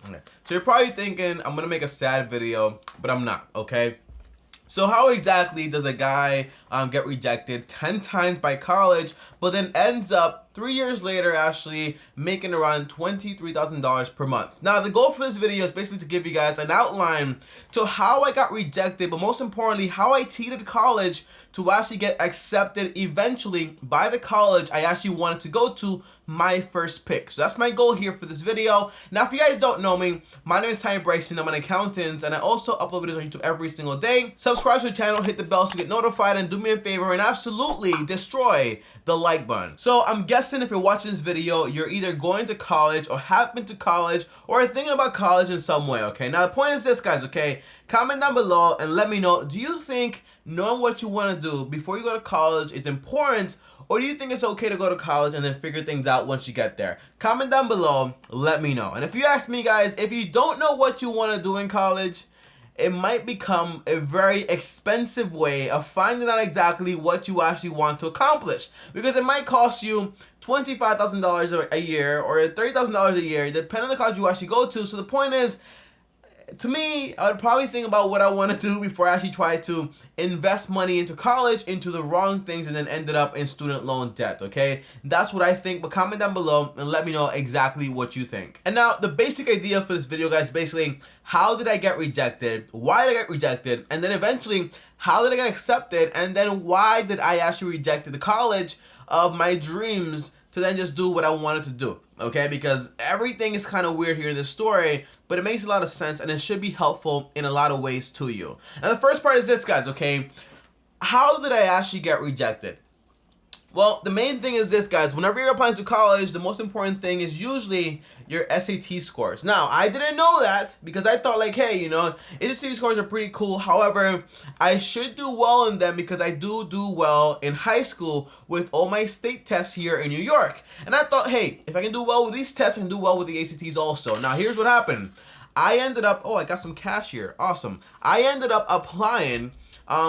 Okay. So you're probably thinking I'm gonna make a sad video, but I'm not, okay? So how exactly does a guy get rejected 10 times by college, but then ends up 3 years later actually making around $23,000 per month? Now the goal for this video is basically to give you guys an outline to how I got rejected, but most importantly how I cheated college to actually get accepted eventually by the college I actually wanted to go to, my first pick. So that's my goal here for this video. Now if you guys don't know me, my name is TommyBryson. I'm an accountant and I also upload videos on YouTube every single day. Subscribe to the channel, hit the bell to get notified, and do me a favor and absolutely destroy the like button. So I'm guessing if you're watching this video, you're either going to college or have been to college or are thinking about college in some way, okay? Now the point is this, guys, okay? Comment down below and let me know, do you think knowing what you want to do before you go to college is important, or do you think it's okay to go to college and then figure things out once you get there? Comment down below, let me know. And if you ask me, guys, if you don't know what you want to do in college, it might become a very expensive way of finding out exactly what you actually want to accomplish, because it might cost you $25,000 a year or $30,000 a year depending on the college you actually go to. So the point is, to me, I would probably think about what I want to do before I actually try to invest money into college, into the wrong things, and then ended up in student loan debt, okay? That's what I think, but comment down below and let me know exactly what you think. And now, the basic idea for this video, guys, basically, how did I get rejected? Why did I get rejected? And then eventually, how did I get accepted? And then why did I actually reject the college of my dreams to then just do what I wanted to do, okay? Because everything is kind of weird here in this story, but it makes a lot of sense and it should be helpful in a lot of ways to you. And the first part is this, guys, okay? How did I actually get rejected? Well, the main thing is this, guys. Whenever you're applying to college, the most important thing is usually your SAT scores. Now, I didn't know that because I thought like, hey, you know, SAT scores are pretty cool. However, I should do well in them because I do well in high school with all my state tests here in New York. And I thought, hey, if I can do well with these tests, I can do well with the ACTs also. Now, here's what happened. I ended up, oh, I got some cash here. Awesome. I ended up applying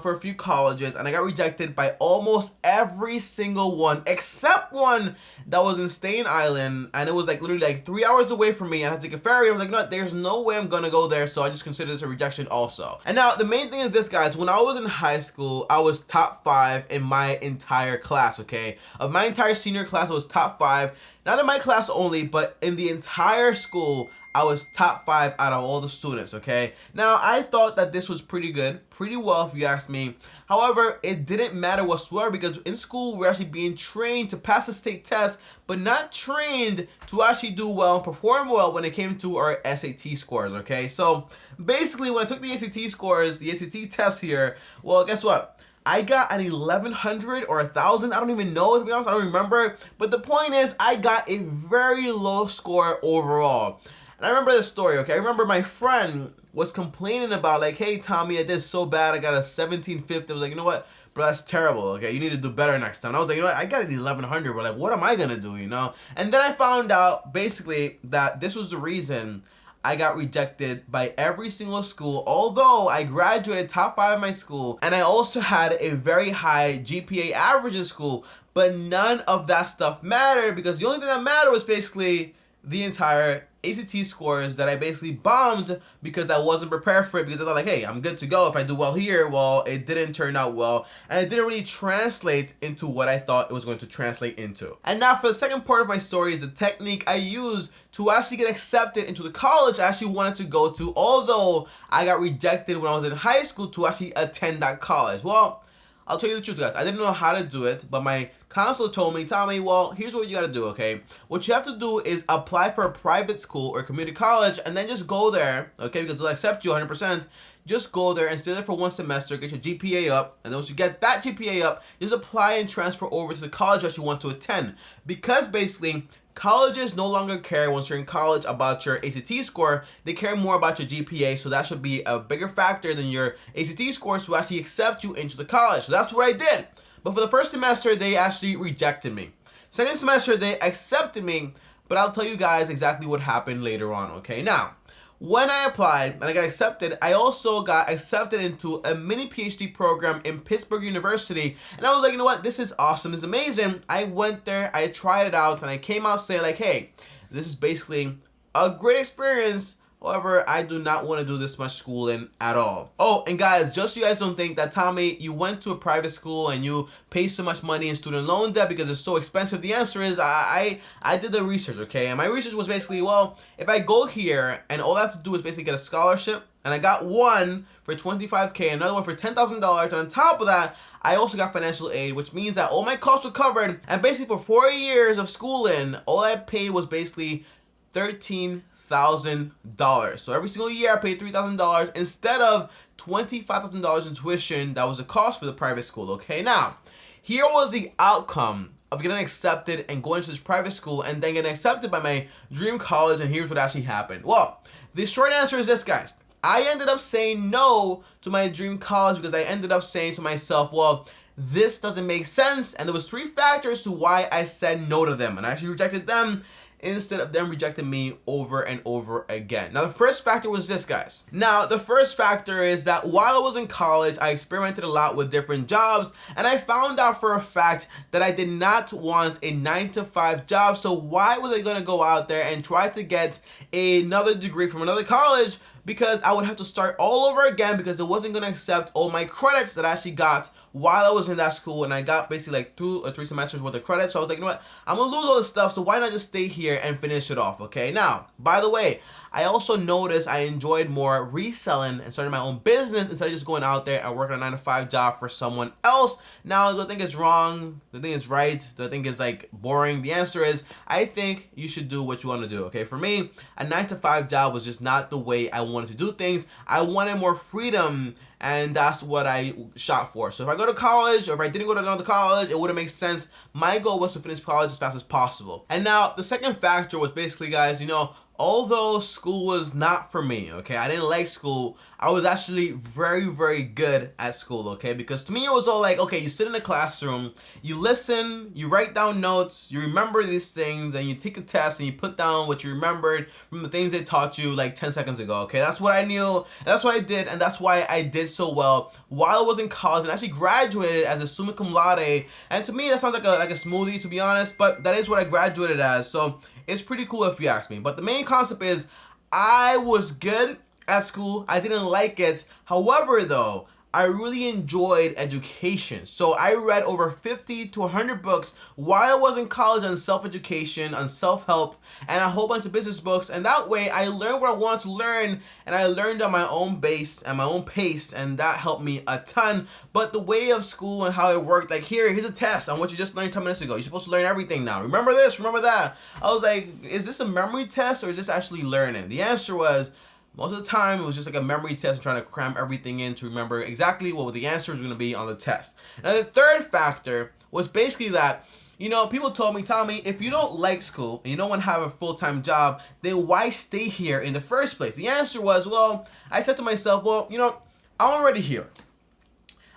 for a few colleges, and I got rejected by almost every single one except one that was in Staten Island, and it was like literally like 3 hours away from me. I had to take a ferry. I was like, no, there's no way I'm gonna go there, so I just consider this a rejection also. And now the main thing is this, guys. When I was in high school, I was top 5 in my entire class, okay? Of my entire senior class, I was top 5. Not in my class only, but in the entire school, I was top 5 out of all the students, okay? Now, I thought that this was pretty good, pretty well if you ask me. However, it didn't matter whatsoever because in school, we're actually being trained to pass the state test, but not trained to actually do well and perform well when it came to our SAT scores, okay? So, basically, when I took the ACT scores, the ACT test here, well, guess what? I got an 1,100 or 1,000. I don't even know, to be honest. I don't remember. But the point is, I got a very low score overall. And I remember this story, okay? I remember my friend was complaining about, like, hey, Tommy, I did so bad. I got a 1,750. I was like, you know what? Bro, that's terrible, okay? You need to do better next time. And I was like, you know what? I got an 1,100, but, like, what am I going to do, you know? And then I found out, basically, that this was the reason I got rejected by every single school, although I graduated top 5 in my school, and I also had a very high GPA average in school, but none of that stuff mattered because the only thing that mattered was basically the entire ACT scores that I basically bombed because I wasn't prepared for it, because I thought like, hey, I'm good to go if I do well here. Well, it didn't turn out well, and it didn't really translate into what I thought it was going to translate into. And now for the second part of my story is the technique I used to actually get accepted into the college I actually wanted to go to, although I got rejected when I was in high school to actually attend that college. Well, I'll tell you the truth, guys. I didn't know how to do it, but my counselor told me, Tommy, well, here's what you got to do, okay? What you have to do is apply for a private school or community college and then just go there, okay? Because they'll accept you 100%. Just go there and stay there for 1 semester, get your GPA up, and then once you get that GPA up, just apply and transfer over to the college that you want to attend. Because basically, colleges no longer care once you're in college about your ACT score. They care more about your GPA, so that should be a bigger factor than your ACT scores to actually accept you into the college. So that's what I did. But for the first semester, they actually rejected me. Second semester, they accepted me, but I'll tell you guys exactly what happened later on, okay? Now, when I applied and I got accepted, I also got accepted into a mini PhD program in Pittsburgh University. And I was like, you know what? This is awesome. This is amazing. I went there, I tried it out, and I came out saying like, hey, this is basically a great experience. However, I do not want to do this much schooling at all. Oh, and guys, just so you guys don't think that, Tommy, you went to a private school and you pay so much money in student loan debt because it's so expensive. The answer is I did the research, okay? And my research was basically, well, if I go here and all I have to do is basically get a scholarship, and I got one for $25K, another one for $10,000, and on top of that, I also got financial aid, which means that all my costs were covered, and basically for 4 years of schooling, all I paid was basically $13,000. So every single year I paid $3,000 instead of $25,000 in tuition. That was the cost for the private school, okay? Now, here was the outcome of getting accepted and going to this private school and then getting accepted by my dream college, and here's what actually happened. Well, the short answer is this, guys. I ended up saying no to my dream college because I ended up saying to myself, well, this doesn't make sense, and there was 3 factors to why I said no to them, and I actually rejected them instead of them rejecting me over and over again. Now, the first factor was this, guys. Now, the first factor is that while I was in college, I experimented a lot with different jobs, and I found out for a fact that I did not want a 9-to-5 job. So why was I going to go out there and try to get another degree from another college? Because I would have to start all over again because it wasn't going to accept all my credits that I actually got while I was in that school, and I got basically like 2 or 3 semesters worth of credits. So I was like, you know what, I'm going to lose all this stuff, so why not just stay here and finish it off, okay? Now, by the way, I also noticed I enjoyed more reselling and starting my own business instead of just going out there and working a 9-to-5 job for someone else. Now, do I think it's wrong? Do I think it's right? Do I think it's like boring? The answer is, I think you should do what you want to do, okay? For me, a 9-to-5 job was just not the way I wanted to do things. I wanted more freedom, and that's what I shot for. So if I go to college, or if I didn't go to another college, it wouldn't make sense. My goal was to finish college as fast as possible. And now, the second factor was basically, guys, you know, although school was not for me, okay, I didn't like school, I was actually very, very good at school, okay, because to me it was all like, okay, you sit in a classroom, you listen, you write down notes, you remember these things, and you take a test and you put down what you remembered from the things they taught you like 10 seconds ago, okay? That's what I knew, that's what I did, and that's why I did so well while I was in college, and actually graduated as a summa cum laude. And to me that sounds like a smoothie, to be honest, but that is what I graduated as, so it's pretty cool if you ask me. But the main concept is I was good at school. I didn't like it. However, though, I really enjoyed education. So I read over 50 to 100 books while I was in college on self-education, on self-help, and a whole bunch of business books. And that way I learned what I wanted to learn, and I learned on my own base and my own pace, and that helped me a ton. But the way of school and how it worked, like here's a test on what you just learned 10 minutes ago. You're supposed to learn everything now. Remember this, remember that. I was like, is this a memory test or is this actually learning? The answer was, most of the time, it was just like a memory test and trying to cram everything in to remember exactly what the answer was going to be on the test. Now, the third factor was basically that, you know, people told me, Tommy, if you don't like school and you don't want to have a full-time job, then why stay here in the first place? The answer was, well, I said to myself, well, you know, I'm already here.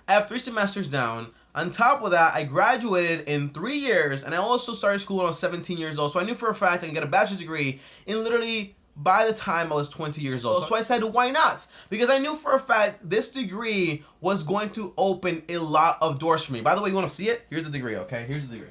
I have 3 semesters down. On top of that, I graduated in 3 years, and I also started school when I was 17 years old. So I knew for a fact I can get a bachelor's degree in literally by the time I was 20 years old. So I said, why not? Because I knew for a fact this degree was going to open a lot of doors for me. By the way, you want to see it? Here's the degree, okay? Here's the degree.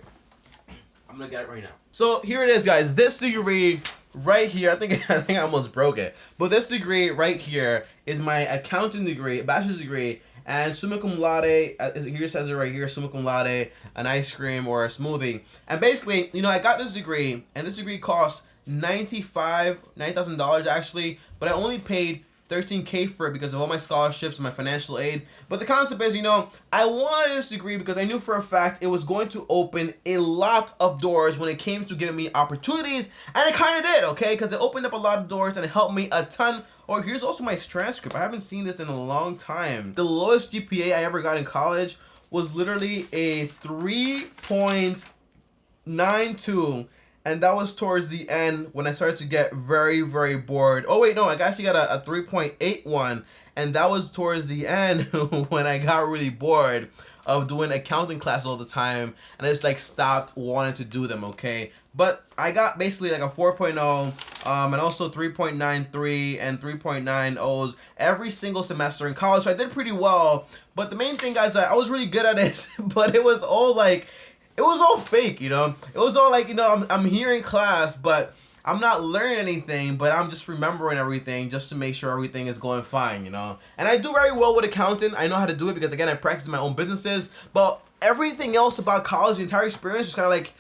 I'm going to get it right now. So here it is, guys. This degree right here, I think I almost broke it. But this degree right here is my accounting degree, bachelor's degree, and summa cum laude, here says it right here, summa cum laude, an ice cream or a smoothie. And basically, you know, I got this degree, and this degree costs $9,000 actually, but I only paid $13K for it because of all my scholarships and my financial aid. But the concept is, you know, I wanted this degree because I knew for a fact it was going to open a lot of doors when it came to giving me opportunities, and it kind of did, okay, because it opened up a lot of doors and it helped me a ton. Or here's also my transcript. I haven't seen this in a long time. The lowest GPA I ever got in college was literally a 3.92. And that was towards the end when I started to get very, very bored. Oh, wait, no, I actually got a 3.81. And that was towards the end when I got really bored of doing accounting classes all the time. And I just like stopped wanting to do them, okay? But I got basically like a 4.0 and also 3.93 and 3.90s every single semester in college. So I did pretty well. But the main thing, guys, I was really good at it. But it was all like, it was all fake, you know? It was all like, you know, I'm here in class, but I'm not learning anything, but I'm just remembering everything just to make sure everything is going fine, you know? And I do very well with accounting. I know how to do it because, again, I practice my own businesses. But everything else about college, the entire experience, was kind of like,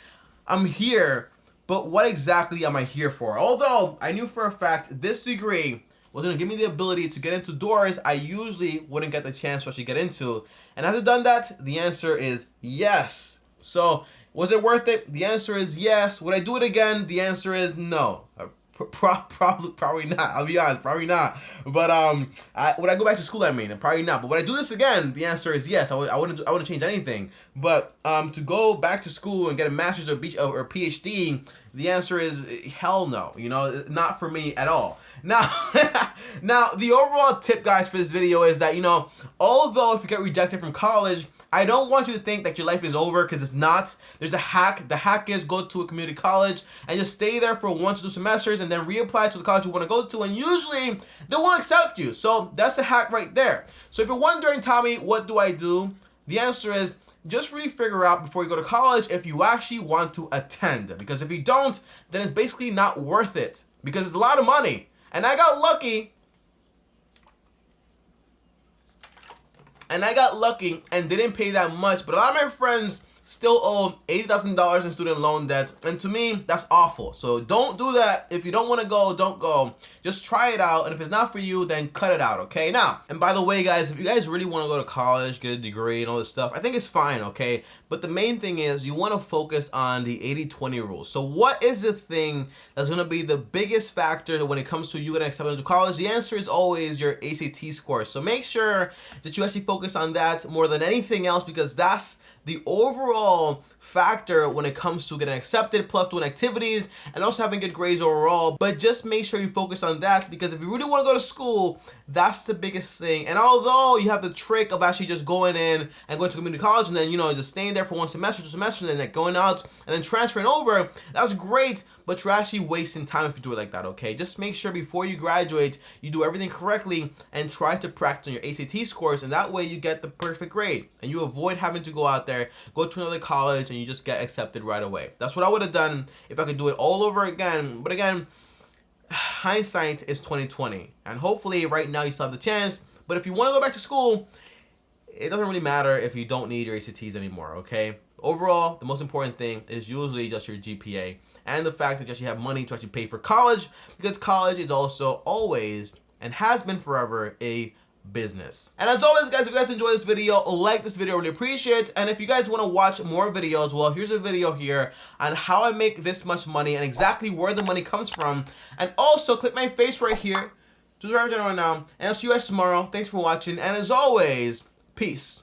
I'm here, but what exactly am I here for? Although I knew for a fact this degree was going to give me the ability to get into doors I usually wouldn't get the chance to actually get into. And has it done that? The answer is yes. So, was it worth it? The answer is yes. Would I do it again? The answer is no. Probably not. I'll be honest, probably not. But would I go back to school? I mean, probably not. But would I do this again? The answer is yes. I wouldn't change anything. But to go back to school and get a master's or PhD, the answer is hell no. You know, not for me at all. Now, now the overall tip, guys, for this video is that, you know, although if you get rejected from college, I don't want you to think that your life is over, because it's not. There's a hack. The hack is go to a community college and just stay there for 1 to 2 semesters and then reapply to the college you want to go to, and usually they will accept you. So that's the hack right there. So if you're wondering, Tommy, what do I do? The answer is just really figure out before you go to college if you actually want to attend. Because if you don't, then it's basically not worth it, because it's a lot of money. And I got lucky. And didn't pay that much, but a lot of my friends still owe $80,000 in student loan debt, and to me, that's awful. So don't do that. If you don't want to go, don't go. Just try it out, and if it's not for you, then cut it out, okay? Now, and by the way, guys, if you guys really want to go to college, get a degree and all this stuff, I think it's fine, okay? But the main thing is you want to focus on the 80-20 rule. So what is the thing that's going to be the biggest factor when it comes to you getting accepted into college? The answer is always your ACT score. So make sure that you actually focus on that more than anything else, because that's the overall factor when it comes to getting accepted, plus doing activities and also having good grades overall. But just make sure you focus on that, because if you really want to go to school, that's the biggest thing. And although you have the trick of actually just going in and going to community college and then, you know, just staying there for 1 semester, 2 semesters, and then like going out and then transferring over, that's great, but you're actually wasting time if you do it like that, okay? Just make sure before you graduate, you do everything correctly and try to practice on your ACT scores, and that way you get the perfect grade and you avoid having to go out there, go to another college, and you just get accepted right away. That's what I would have done if I could do it all over again. But again, hindsight is 20/20, and hopefully right now you still have the chance. But if you want to go back to school, it doesn't really matter if you don't need your ACTs anymore, okay? Overall, the most important thing is usually just your GPA and the fact that you actually have money to actually pay for college, because college is also always and has been forever a business. And as always, guys, if you guys enjoyed this video, like this video, really appreciate it. And if you guys want to watch more videos, well, here's a video here on how I make this much money and exactly where the money comes from. And also click my face right here to subscribe right now, and I'll see you guys tomorrow. Thanks for watching, and as always, peace.